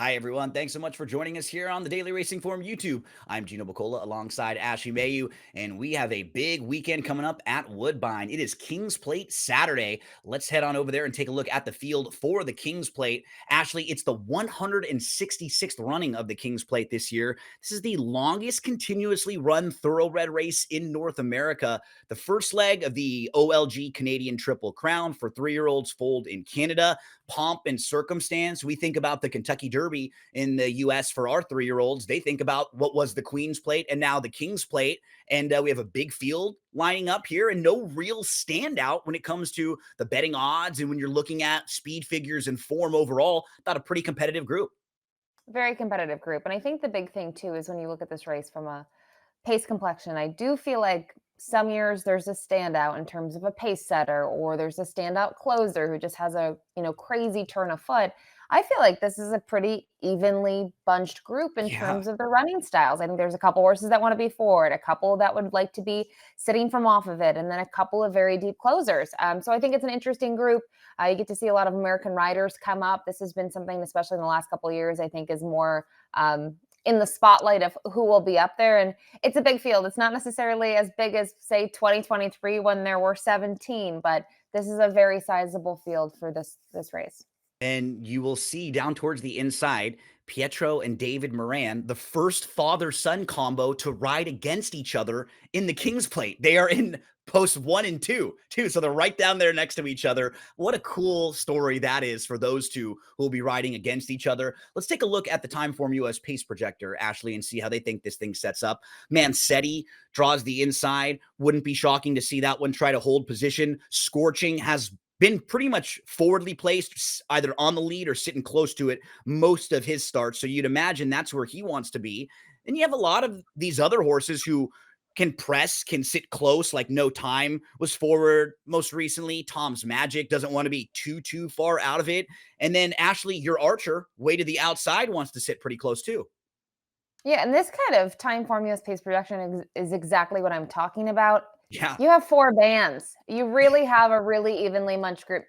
Hi, everyone. Thanks so much for joining us here on the Daily Racing Forum YouTube. I'm Gino Buccola alongside Ashley Mailloux, and we have a big weekend coming up at Woodbine. It is King's Plate Saturday. Let's head on over there and take a look at the field for the King's Plate. Ashley, it's the 166th running of the King's Plate this year. This is the longest continuously run thoroughbred race in North America. The first leg of the OLG Canadian Triple Crown for 3-year-olds foaled in Canada. Pomp and circumstance, we think about the Kentucky Derby in the US for our 3-year-olds. They think about what was the Queen's Plate and now the King's Plate. And we have a big field lining up here and no real standout when it comes to the betting odds. And when you're looking at speed figures and form overall, thought a pretty competitive group. Very competitive group. And I think the big thing too is when you look at this race from a pace complexion, I do feel like some years there's a standout in terms of a pace setter, or there's a standout closer who just has a, crazy turn of foot. I feel like this is a pretty evenly bunched group in Yeah. terms of the running styles. I think there's a couple horses that want to be forward, a couple that would like to be sitting from off of it, and then a couple of very deep closers. So I think it's an interesting group. You get to see a lot of American riders come up. This has been something, especially in the last couple of years, I think is more in the spotlight of who will be up there. And it's a big field. It's not necessarily as big as, say, 2023 when there were 17, but this is a very sizable field for this race. And you will see down towards the inside, Pietro and David Moran, the first father-son combo to ride against each other in the King's Plate. They are in post 1 and 2, too. So they're right down there next to each other. What a cool story that is for those two who will be riding against each other. Let's take a look at the Timeform US pace projector, Ashley, and see how they think this thing sets up. Manetti draws the inside. Wouldn't be shocking to see that one try to hold position. Scorching has been pretty much forwardly placed, either on the lead or sitting close to it most of his starts. So you'd imagine that's where he wants to be. And you have a lot of these other horses who can press, can sit close, like No Time was forward most recently. Tom's Magic doesn't want to be too far out of it. And then Ashley, your Archer, way to the outside, wants to sit pretty close too. Yeah, and this kind of time formulas pace production is exactly what I'm talking about. Yeah. You have four bands. You really have a really evenly matched group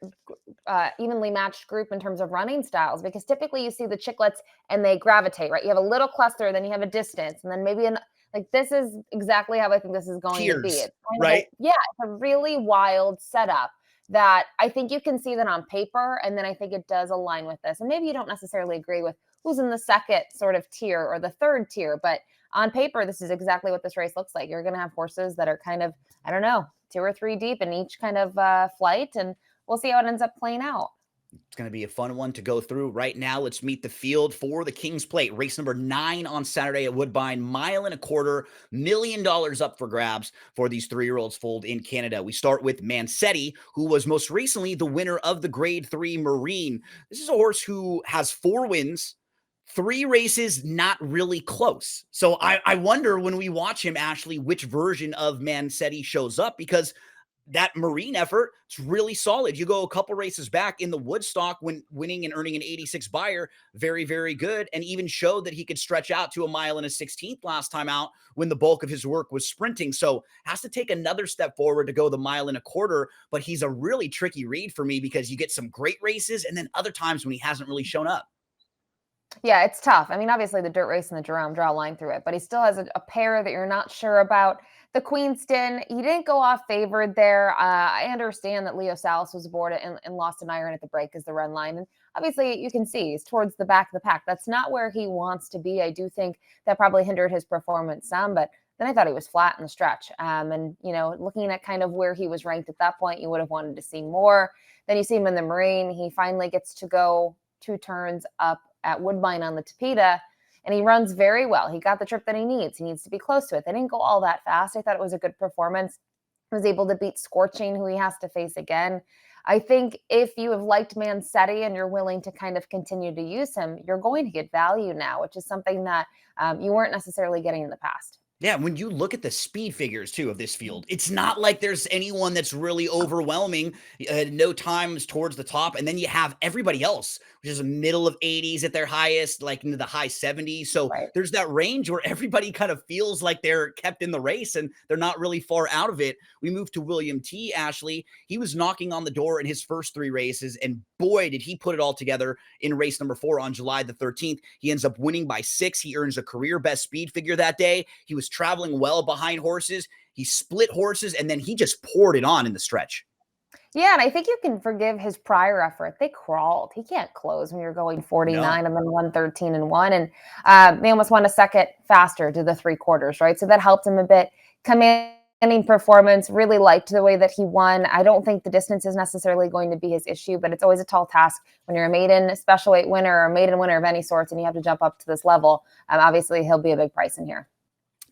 in terms of running styles, because typically you see the chicklets and they gravitate, right? You have a little cluster, then you have a distance, and then maybe like this is exactly how I think this is going to be. Tears, It's kind of right? it's a really wild setup that I think you can see that on paper, and then I think it does align with this. And maybe you don't necessarily agree with who's in the second sort of tier or the third tier, but on paper, this is exactly what this race looks like. You're going to have horses that are kind of, I don't know, 2 or 3 deep in each kind of flight, and we'll see how it ends up playing out. It's going to be a fun one to go through. Right now, let's meet the field for the King's Plate. Race number 9 on Saturday at Woodbine. $1.25 million up for grabs for these 3-year-olds foaled in Canada. We start with Manetti, who was most recently the winner of the Grade 3 Marine. This is a horse who has 4 wins, 3 races not really close. So I wonder when we watch him, Ashley, which version of Manetti shows up, because that Marine effort is really solid. You go a couple races back in the Woodstock when winning and earning an 86 buyer, very good, and even showed that he could stretch out to 1.16 last time out when the bulk of his work was sprinting. So has to take another step forward to go the 1.25, but he's a really tricky read for me because you get some great races and then other times when he hasn't really shown up. Yeah, it's tough. I mean, obviously the dirt race and the Jerome draw a line through it, but he still has a pair that you're not sure about. The Queenston, he didn't go off favored there. I understand that Leo Salas was aboard and lost an iron at the break as the run line. And obviously you can see he's towards the back of the pack. That's not where he wants to be. I do think that probably hindered his performance some, but then I thought he was flat in the stretch. And, looking at kind of where he was ranked at that point, you would have wanted to see more. Then you see him in the Marine. He finally gets to go 2 turns up at Woodbine on the Tapeta, and he runs very well. He got the trip that he needs. He needs to be close to it. They didn't go all that fast. I thought it was a good performance. He was able to beat Scorching, who he has to face again. I think if you have liked Manetti and you're willing to kind of continue to use him, you're going to get value now, which is something that you weren't necessarily getting in the past. Yeah, when you look at the speed figures too of this field, it's not like there's anyone that's really overwhelming. No Times towards the top, and then you have everybody else, which is a middle of 80s at their highest, like into the high 70s. So Right. there's that range where everybody kind of feels like they're kept in the race and they're not really far out of it. We move to William T. Ashley. He was knocking on the door in his first 3 races, and boy, did he put it all together in race number 4 on July the 13th. He ends up winning by 6. He earns a career best speed figure that day. He was traveling well behind horses. He split horses, and then he just poured it on in the stretch. Yeah, and I think you can forgive his prior effort. They crawled. He can't close when you're going 49 No. and then 113 and 1. And they almost won a second faster to the 3/4, right? So that helped him a bit. Commanding performance, really liked the way that he won. I don't think the distance is necessarily going to be his issue, but it's always a tall task when you're a maiden special weight winner or a maiden winner of any sorts and you have to jump up to this level. Obviously, he'll be a big price in here.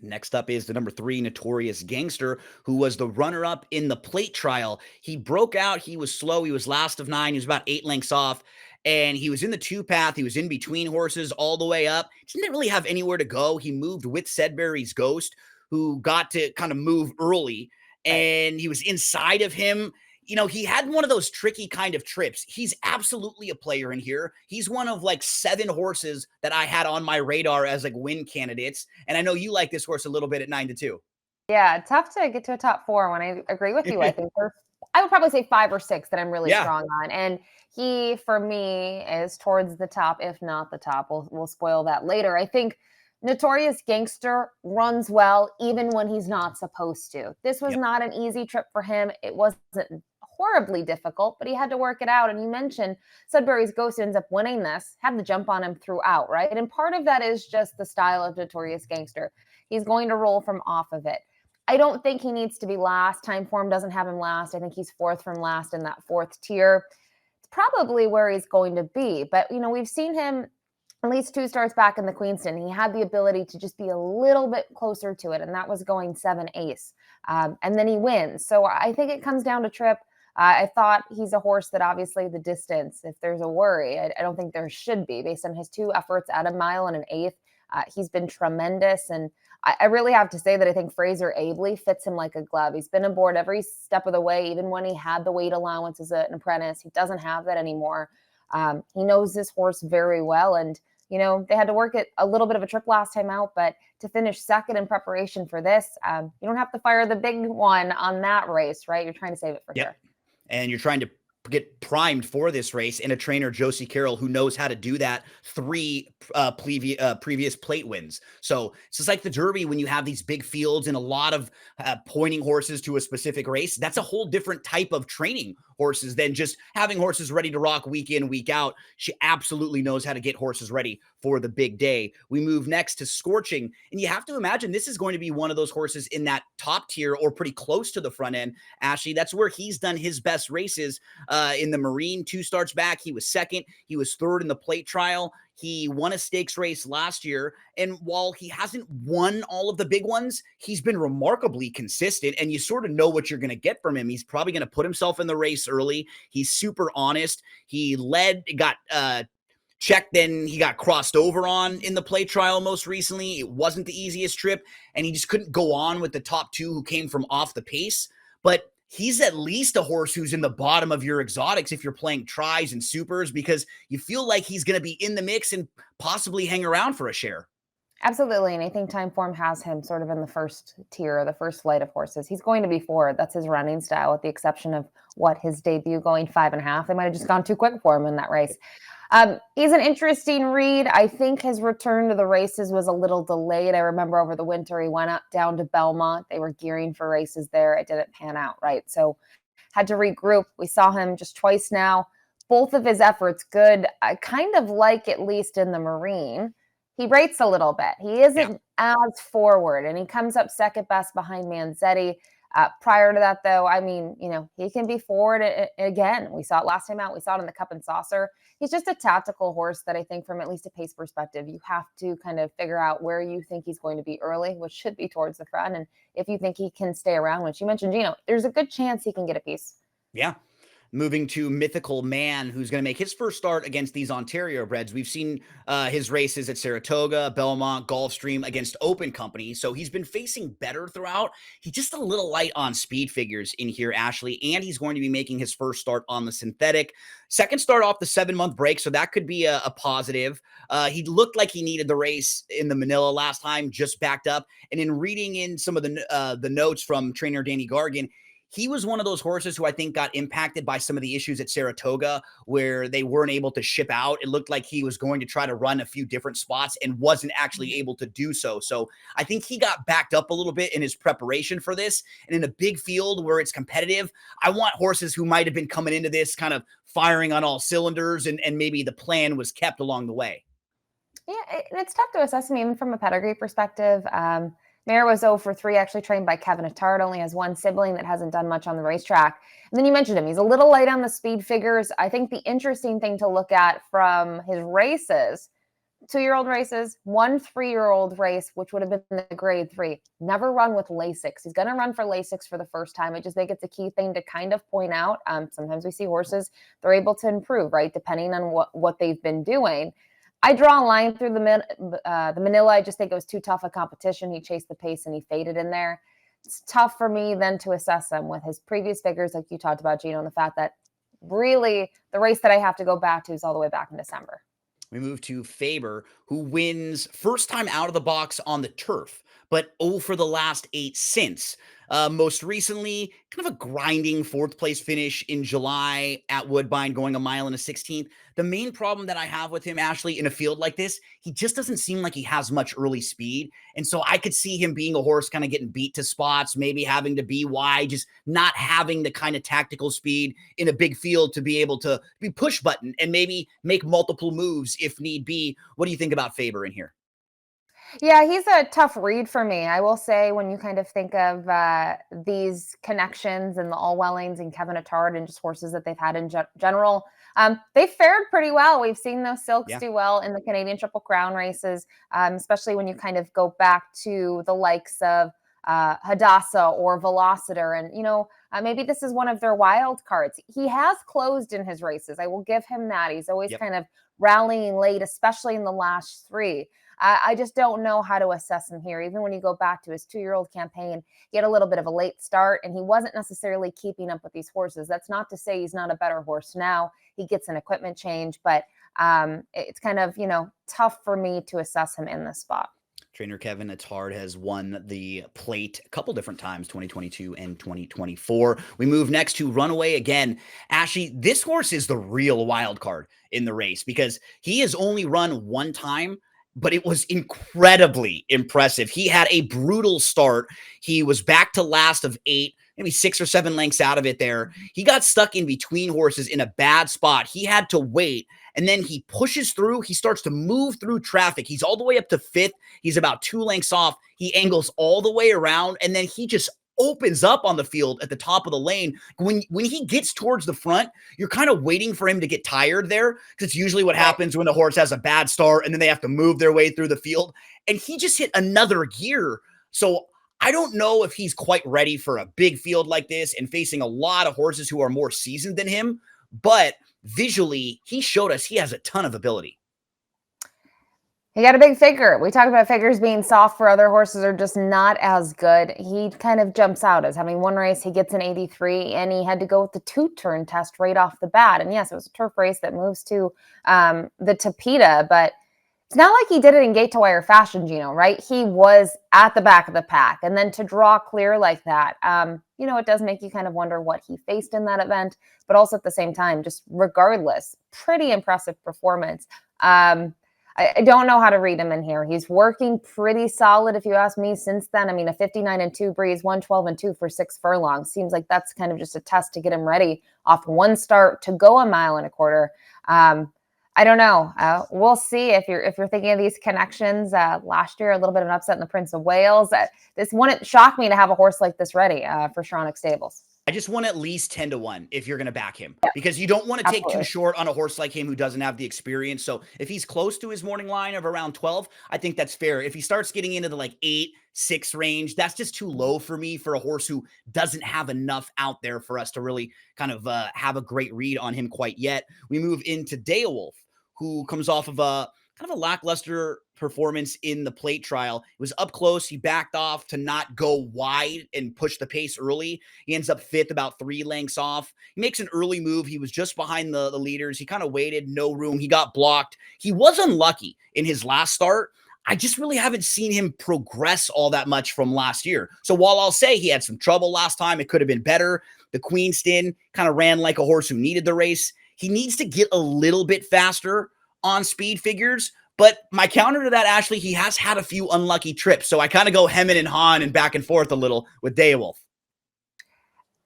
Next up is the number 3 Notorious Gangster, who was the runner-up in the plate trial. He broke out. He was slow. He was last of 9. He was about 8 lengths off, and he was in the 2-path. He was in between horses all the way up. Didn't really have anywhere to go. He moved with Sedbury's Ghost, who got to kind of move early, and he was inside of him. You know, he had one of those tricky kind of trips. He's absolutely a player in here. He's one of like 7 horses that I had on my radar as like win candidates. And I know you like this horse a little bit at 9-2. Yeah, tough to get to a top 4 when I agree with you. I think I would probably say 5 or 6 that I'm really strong on. And he, for me, is towards the top, if not the top. We'll spoil that later. I think Notorious Gangster runs well even when he's not supposed to. This was not an easy trip for him. It wasn't horribly difficult, but he had to work it out. And you mentioned Sudbury's Ghost ends up winning this, had the jump on him throughout, right? And part of that is just the style of Notorious Gangster. He's going to roll from off of it. I don't think he needs to be last. Time form doesn't have him last. I think he's 4th from last in that 4th tier. It's probably where he's going to be. But, you know, we've seen him at least 2 starts back in the Queenston. He had the ability to just be a little bit closer to it, and that was going 7 ace. And then he wins. So I think it comes down to trip. I thought he's a horse that obviously the distance, if there's a worry, I don't think there should be based on his 2 efforts at a mile and an 1/8. He's been tremendous. And I really have to say that I think Fraser Abley fits him like a glove. He's been aboard every step of the way, even when he had the weight allowance as an apprentice. He doesn't have that anymore. He knows this horse very well. And, you know, they had to work it a little bit of a trip last time out, but to finish second in preparation for this, you don't have to fire the big one on that race, right? You're trying to save it for sure. And you're trying to get primed for this race in a trainer, Josie Carroll, who knows how to do that. 3 previous plate wins. So it's just like the Derby when you have these big fields and a lot of pointing horses to a specific race. That's a whole different type of training horses than just having horses ready to rock week in, week out. She absolutely knows how to get horses ready for the big day. We move next to Scorching, and you have to imagine this is going to be one of those horses in that top tier or pretty close to the front end. Ashley, that's where he's done his best races. In the Marine, 2 starts back, he was 2nd. He was 3rd in the plate trial. He won a stakes race last year. And while he hasn't won all of the big ones, he's been remarkably consistent. And you sort of know what you're going to get from him. He's probably going to put himself in the race early. He's super honest. He led, got checked, then he got crossed over on in the play trial most recently. It wasn't the easiest trip. And he just couldn't go on with the top 2 who came from off the pace. But he's at least a horse who's in the bottom of your exotics if you're playing tries and supers, because you feel like he's going to be in the mix and possibly hang around for a share. Absolutely. And I think Time Form has him sort of in the first tier, the first flight of horses. He's going to be forward. That's his running style, with the exception of his debut going 5.5. They might have just gone too quick for him in that race. He's an interesting read. I think his return to the races was a little delayed. I remember over the winter, he went up down to Belmont. They were gearing for races there. It didn't pan out, right? So had to regroup. We saw him just twice now. Both of his efforts good. I kind of like, at least in the Marine, he rates a little bit. He isn't as forward, and he comes up second best behind Manzetti. Prior to that, though, I mean, you know, he can be forward again. We saw it last time out. We saw it in the Cup and Saucer. He's just a tactical horse that I think, from at least a pace perspective, you have to kind of figure out where you think he's going to be early, which should be towards the front. And if you think he can stay around, which you mentioned, Gino, there's a good chance he can get a piece. Yeah. Moving to Mythical Man, who's going to make his first start against these Ontario breds. We've seen his races at Saratoga, Belmont, Gulfstream against Open Company. So he's been facing better throughout. He's just a little light on speed figures in here, Ashley, and he's going to be making his first start on the synthetic. Second start off the 7-month break, so that could be a positive. He looked like he needed the race in the Manila last time, just backed up. And in reading in some of the notes from trainer Danny Gargan, he was one of those horses who I think got impacted by some of the issues at Saratoga where they weren't able to ship out. It looked like he was going to try to run a few different spots and wasn't actually able to do so. So I think he got backed up a little bit in his preparation for this. And in a big field where it's competitive, I want horses who might have been coming into this kind of firing on all cylinders, and maybe the plan was kept along the way. Yeah, it's tough to assess him even from a pedigree perspective. Mayor was 0 for 3, actually trained by Kevin Attard, only has one sibling that hasn't done much on the racetrack. And then you mentioned him. He's a little light on the speed figures. I think the interesting thing to look at from his races, 2-year-old races, 1 3-year-old race, which would have been the grade 3, never run with Lasix. He's going to run for Lasix for the first time. I just think it's a key thing to kind of point out. Sometimes we see horses, they're able to improve, right, depending on what they've been doing. I draw a line through the Manila. I just think it was too tough a competition. He chased the pace and he faded in there. It's tough for me then to assess him with his previous figures, like you talked about, Gino, and the fact that really the race that I have to go back to is all the way back in December. We move to Faber, who wins first time out of the box on the turf, but 0 for the last 8 since. Most recently, kind of a grinding 4th place finish in July at Woodbine, going 1 mile and a 16th. The main problem that I have with him, Ashley, in a field like this, he just doesn't seem like he has much early speed. And so I could see him being a horse kind of getting beat to spots, maybe having to be wide, just not having the kind of tactical speed in a big field to be able to be push button and maybe make multiple moves if need be. What do you think about Faber in here? Yeah, he's a tough read for me. I will say when you kind of think of these connections and the Allwellings and Kevin Attard and just horses that they've had in general, they fared pretty well. We've seen those Silks do well in the Canadian Triple Crown races, especially when you kind of go back to the likes of Hadassah or Velociter. And, maybe this is one of their wild cards. He has closed in his races. I will give him that. He's always kind of rallying late, especially in the last 3. I just don't know how to assess him here. Even when you go back to his 2-year-old campaign, he had a little bit of a late start and he wasn't necessarily keeping up with these horses. That's not to say he's not a better horse now. He gets an equipment change, but it's kind of, tough for me to assess him in this spot. Trainer Kevin Attard has won the plate a couple different times, 2022 and 2024. We move next to Runaway again. Ashley, this horse is the real wild card in the race because he has only run 1 time, but it was incredibly impressive. He had a brutal start. He was back to last of 8, maybe 6 or 7 lengths out of it there. He got stuck in between horses in a bad spot. He had to wait, and then he pushes through. He starts to move through traffic. He's all the way up to 5th. He's about 2 lengths off. He angles all the way around, and then he just opens up on the field at the top of the lane. When he gets towards the front, you're kind of waiting for him to get tired there because it's usually what happens when the horse has a bad start and then they have to move their way through the field. And he just hit another gear. So I don't know if he's quite ready for a big field like this and facing a lot of horses who are more seasoned than him. But visually, he showed us he has a ton of ability. He got a big figure. We talked about figures being soft for other horses are just not as good. He kind of jumps out as having one race. He gets an 83, and he had to go with the 2-turn test right off the bat. And yes, it was a turf race that moves to the Tapeta, but it's not like he did it in gate to wire fashion, Gino, right? He was at the back of the pack. And then to draw clear like that, it does make you kind of wonder what he faced in that event, but also at the same time, just regardless, pretty impressive performance. I don't know how to read him in here. He's working pretty solid, if you ask me, since then. I mean, a 59-2 breeze, 112-2 for 6 furlongs. Seems like that's kind of just a test to get him ready off 1 start to go 1.25 miles. I don't know. We'll see if you're thinking of these connections. Last year, a little bit of an upset in the Prince of Wales. This wouldn't shock me to have a horse like this ready for Shronic Stables. I just want at least 10-1 if you're going to back him because you don't want to take too short on a horse like him who doesn't have the experience. So if he's close to his morning line of around 12, I think that's fair. If he starts getting into the 8, 6 range, that's just too low for me for a horse who doesn't have enough out there for us to really kind of have a great read on him quite yet. We move into Deowulf, who comes off of a kind of a lackluster performance in the plate trial. It was up close. He backed off to not go wide and push the pace early. He ends up 5th, about 3 lengths off. He makes an early move. He was just behind the leaders. He kind of waited, no room. He got blocked. He was unlucky in his last start. I just really haven't seen him progress all that much from last year. So while I'll say he had some trouble last time, it could have been better. The Queenston kind of ran like a horse who needed the race. He needs to get a little bit faster on speed figures. But my counter to that, Ashley, he has had a few unlucky trips. So I kind of go hemming and hawing and back and forth a little with Beowulf.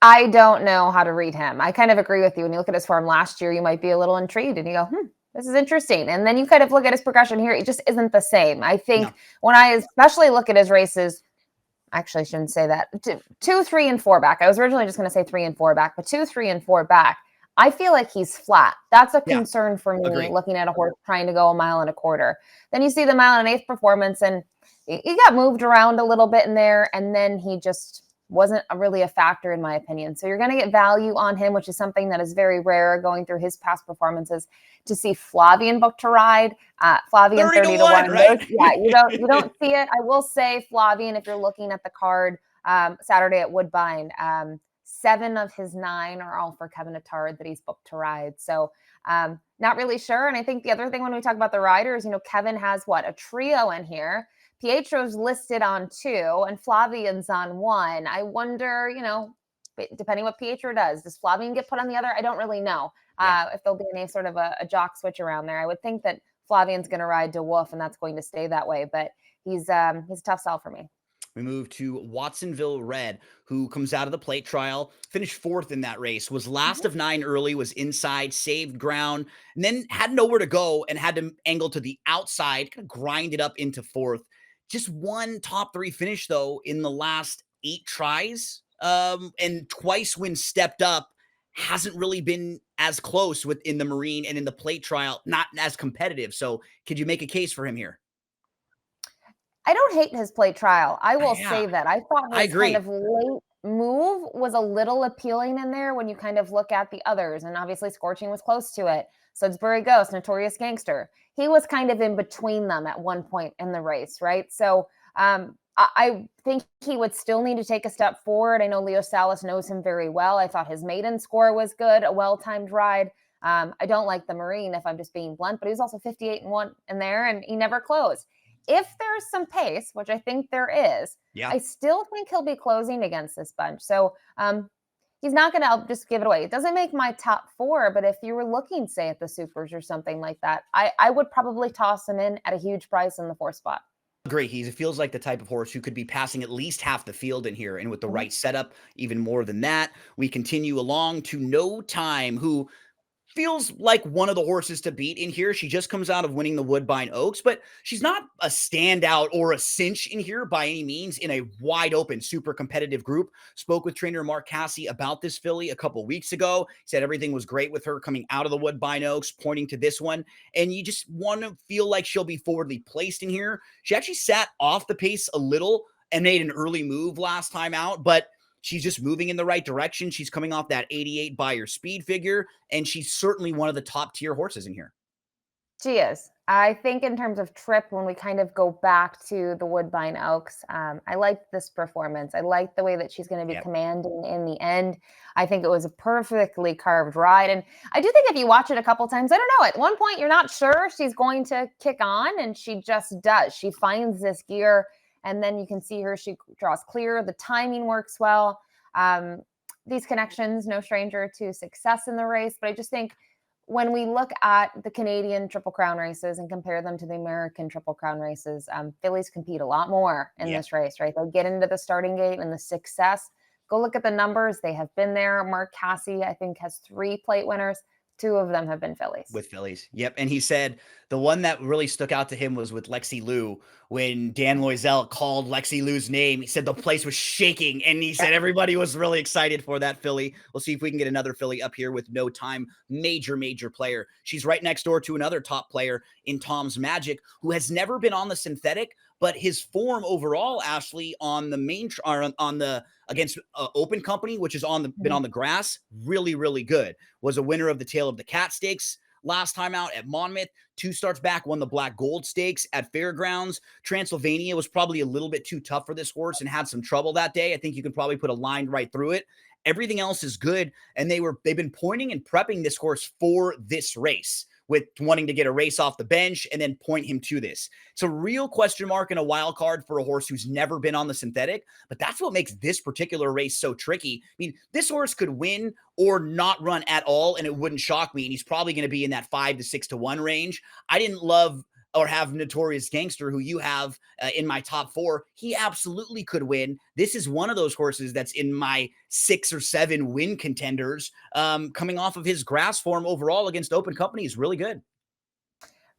I don't know how to read him. I kind of agree with you. When you look at his form last year, you might be a little intrigued and you go, this is interesting. And then you kind of look at his progression here. It just isn't the same. I think when I especially look at his races, actually, I shouldn't say that. 2, 3, and 4 back. I was originally just going to say 3 and 4 back, but 2, 3, and 4 back. I feel like he's flat. That's a concern for me, looking at a horse trying to go 1.25 miles. Then you see the 1.1 mile performance, and he got moved around a little bit in there, and then he just wasn't really a factor, in my opinion. So you're going to get value on him, which is something that is very rare going through his past performances. To see Flavien booked to ride, Flavien 30 to 1. Right? Yeah, you don't see it. I will say Flavien, if you're looking at the card Saturday at Woodbine, 7 of his 9 are all for Kevin Attard that he's booked to ride. So not really sure. And I think the other thing when we talk about the riders, Kevin has a trio in here. Pietro's listed on 2 and Flavien's on 1. I wonder, depending what Pietro does Flavien get put on the other? I don't really know if there'll be any sort of a jock switch around there. I would think that Flavien's going to ride De Wolf and that's going to stay that way, but he's a tough sell for me. We move to Watsonville Red, who comes out of the plate trial, finished 4th in that race, was last of 9 early, was inside, saved ground, and then had nowhere to go and had to angle to the outside, kind of grind it up into 4th. Just one top 3 finish, though, in the last 8 tries, and twice when stepped up, hasn't really been as close within the Marine and in the plate trial, not as competitive. So could you make a case for him here? I don't hate his plate trial. I will say that. I thought his kind of late move was a little appealing in there when you kind of look at the others. And obviously Scorching was close to it. Sudbury Ghost, Notorious Gangster. He was kind of in between them at one point in the race, right? So I think he would still need to take a step forward. I know Leo Salas knows him very well. I thought his maiden score was good, a well-timed ride. I don't like the Marine, if I'm just being blunt, but he was also 58-1 in there, and he never closed. If there's some pace, which I think there is, I still think he'll be closing against this bunch. So he's not going to just give it away. It doesn't make my top 4, but if you were looking, say, at the Supers or something like that, I would probably toss him in at a huge price in the 4th spot. Agree. He feels like the type of horse who could be passing at least half the field in here. And with the right setup, even more than that. We continue along to No Time, who feels like one of the horses to beat in here. She just comes out of winning the Woodbine Oaks, but she's not a standout or a cinch in here by any means in a wide open, super competitive group. Spoke with trainer Mark Cassie about this filly a couple weeks ago. He said everything was great with her coming out of the Woodbine Oaks, pointing to this one. And you just want to feel like she'll be forwardly placed in here. She actually sat off the pace a little and made an early move last time out, but she's just moving in the right direction. She's coming off that 88 Beyer speed figure, and she's certainly one of the top tier horses in here. She is. I think in terms of trip, when we kind of go back to the Woodbine Oaks, I liked this performance. I liked the way that she's going to be commanding in the end. I think it was a perfectly carved ride. And I do think if you watch it a couple times, I don't know, at one point you're not sure she's going to kick on, and she just does. She finds this gear, and then you can see her, she draws clear. The timing works well. These connections, no stranger to success in the race. But I just think when we look at the Canadian Triple Crown races and compare them to the American Triple Crown races, fillies compete a lot more in this race, right? They get into the starting gate and the success. Go look at the numbers. They have been there. Mark Cassie, I think, has 3 plate winners. 2 of them have been fillies. With fillies. Yep. And he said the one that really stuck out to him was with Lexi Lou. When Dan Loisel called Lexi Lou's name, he said the place was shaking, and he said everybody was really excited for that filly. We'll see if we can get another filly up here with No Time. Major player. She's right next door to another top player in Tom's Magic, who has never been on the synthetic, but his form overall, Ashley, on the main on the against Open Company, which is been on the grass, really good. Was a winner of the Tail of the Cat Stakes last time out at Monmouth. 2 starts back, won the Black Gold Stakes at Fairgrounds. Transylvania was probably a little bit too tough for this horse and had some trouble that day. I think you can probably put a line right through it. Everything else is good, and they've been pointing and prepping this horse for this race, with wanting to get a race off the bench and then point him to this. It's a real question mark and a wild card for a horse who's never been on the synthetic, but that's what makes this particular race so tricky. I mean, this horse could win or not run at all, and it wouldn't shock me, and he's probably going to be in that 5 to 6 to 1 range. I didn't love or have Notorious Gangster, who you have in my top 4. He absolutely could win. This is one of those horses that's in my 6 or 7 win contenders, coming off of his grass form overall against open company is really good.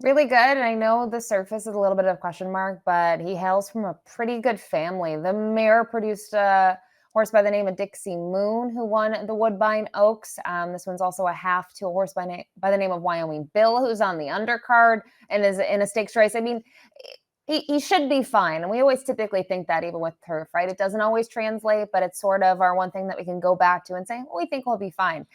Really good. And I know the surface is a little bit of a question mark, but he hails from a pretty good family. The mare produced a horse by the name of Dixie Moon, who won the Woodbine Oaks. This one's also a half to a horse by the name of Wyoming Bill, who's on the undercard and is in a stakes race. I mean, he should be fine. And we always typically think that even with turf, right? It doesn't always translate, but it's sort of our one thing that we can go back to and say, well, we think he'll be fine.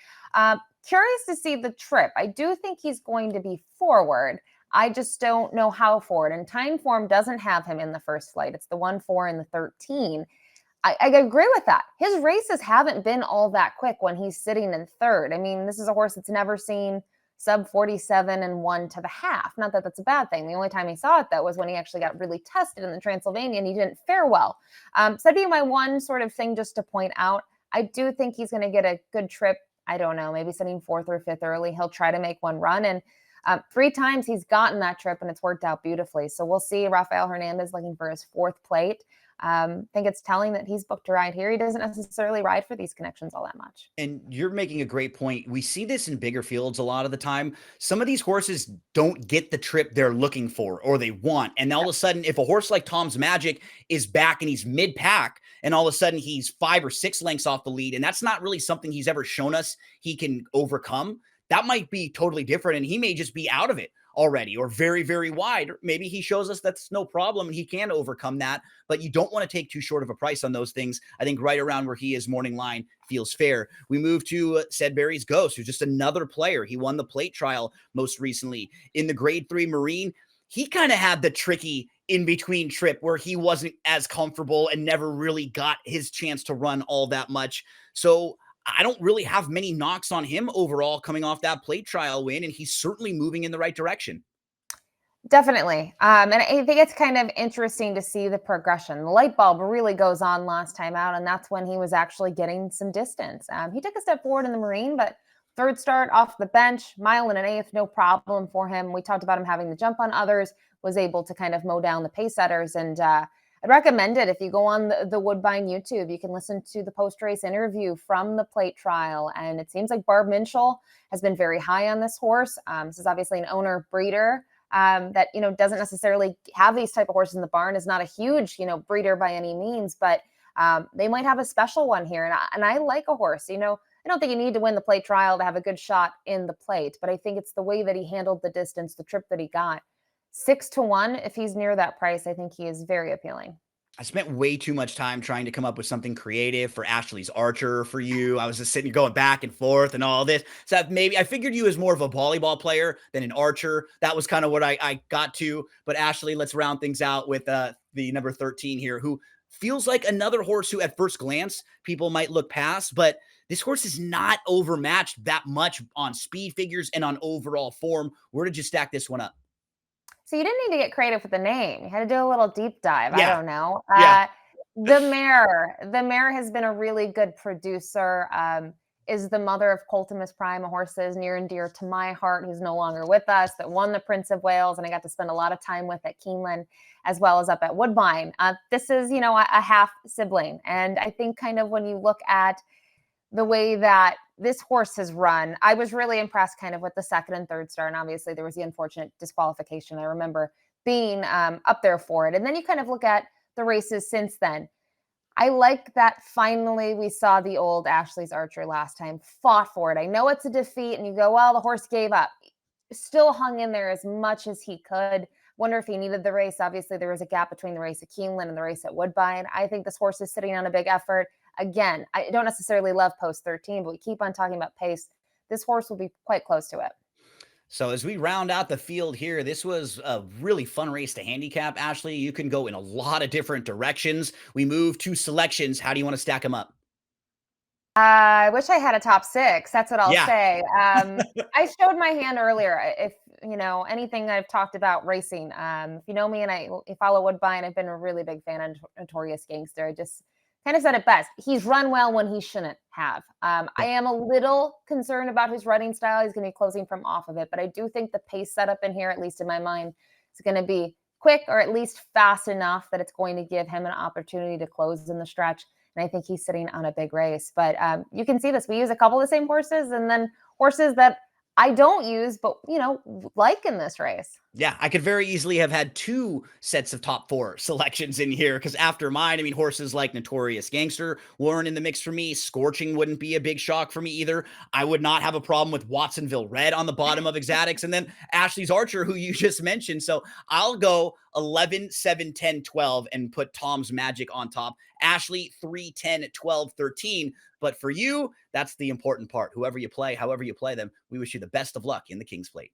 Curious to see the trip. I do think he's going to be forward. I just don't know how forward. And time form doesn't have him in the first flight. It's the 1-4 and the 13. I agree with that. His races haven't been all that quick when he's sitting in third. I mean, this is a horse that's never seen sub 47 and 1 to the half. Not that that's a bad thing. The only time he saw it, though, was when he actually got really tested in the Transylvania and he didn't fare well. So that'd be my one sort of thing just to point out. I do think he's going to get a good trip. I don't know, maybe sitting 4th or 5th early. He'll try to make one run. And 3 times he's gotten that trip and it's worked out beautifully. So we'll see. Rafael Hernandez looking for his 4th plate. I think it's telling that he's booked to ride here. He doesn't necessarily ride for these connections all that much. And you're making a great point. We see this in bigger fields a lot of the time. Some of these horses don't get the trip they're looking for or they want. And all of a sudden, if a horse like Tom's Magic is back and he's mid-pack, and all of a sudden he's 5 or 6 lengths off the lead, and that's not really something he's ever shown us he can overcome, that might be totally different. And he may just be out of it already or very, very wide. Maybe he shows us that's no problem and he can overcome that, but you don't want to take too short of a price on those things. I think right around where he is, morning line feels fair. We move to Sedberry's Ghost, who's just another player. He won the plate trial most recently in the grade 3 Marine. He kind of had the tricky in-between trip where he wasn't as comfortable and never really got his chance to run all that much. So I don't really have many knocks on him overall coming off that plate trial win, and he's certainly moving in the right direction. Definitely. And I think it's kind of interesting to see the progression. The light bulb really goes on last time out, and that's when he was actually getting some distance. He took a step forward in the Marine, but 3rd start off the bench, 1 1/8, no problem for him. We talked about him having the jump on others, was able to kind of mow down the pace setters. And I'd recommend it. If you go on the Woodbine YouTube, you can listen to the post-race interview from the plate trial. And it seems like Barb Minshall has been very high on this horse. This is obviously an owner breeder that, doesn't necessarily have these type of horses in the barn, is not a huge, breeder by any means, but they might have a special one here. And I like a horse, I don't think you need to win the plate trial to have a good shot in the plate, but I think it's the way that he handled the distance, the trip that he got. 6 to 1, if he's near that price, I think he is very appealing. I spent way too much time trying to come up with something creative for Ashley's Archer for you. I was just sitting going back and forth and all this. So maybe I figured you as more of a volleyball player than an archer. That was kind of what I got to. But Ashley, let's round things out with the number 13 here, who feels like another horse who at first glance people might look past, but this horse is not overmatched that much on speed figures and on overall form. Where did you stack this one up? So you didn't need to get creative with the name. You had to do a little deep dive. Yeah. I don't know. Yeah. The mare has been a really good producer. Is the mother of Coltimus Prime, a horse that is near and dear to my heart, who's no longer with us, that won the Prince of Wales, and I got to spend a lot of time with at Keeneland, as well as up at Woodbine. This is, a half sibling. And I think kind of when you look at the way that this horse has run, I was really impressed kind of with the 2nd and 3rd star. And obviously there was the unfortunate disqualification. I remember being up there for it. And then you kind of look at the races since then. I like that finally we saw the old Ashley's Archer last time, fought for it. I know it's a defeat and you go, well, the horse gave up. Still hung in there as much as he could. Wonder if he needed the race. Obviously there was a gap between the race at Keeneland and the race at Woodbine. I think this horse is sitting on a big effort. Again, I don't necessarily love post 13, but we keep on talking about pace. This horse will be quite close to it. So as we round out the field here, this was a really fun race to handicap. Ashley, you can go in a lot of different directions. We move to selections. How do you want to stack them up? I wish I had a top 6. That's what I'll Yeah. say. I showed my hand earlier. If anything I've talked about racing. If you know me and you follow Woodbine, I've been a really big fan of Notorious Gangster. I just kind of said it best. He's run well when he shouldn't have. I Yeah. am a little concerned about his running style. He's going to be closing from off of it, but I do think the pace setup in here, at least in my mind, is going to be quick or at least fast enough that it's going to give him an opportunity to close in the stretch. And I think he's sitting on a big race. But you can see this. We use a couple of the same horses and then horses that I don't use, but like in this race. Yeah, I could very easily have had 2 sets of top 4 selections in here because after mine, I mean, horses like Notorious Gangster weren't in the mix for me. Scorching wouldn't be a big shock for me either. I would not have a problem with Watsonville Red on the bottom of Exotics. And then Ashley's Archer, who you just mentioned. So I'll go 11, 7, 10, 12 and put Tom's Magic on top. Ashley, 3, 10, 12, 13. But for you, that's the important part. Whoever you play, however you play them, we wish you the best of luck in the King's Plate.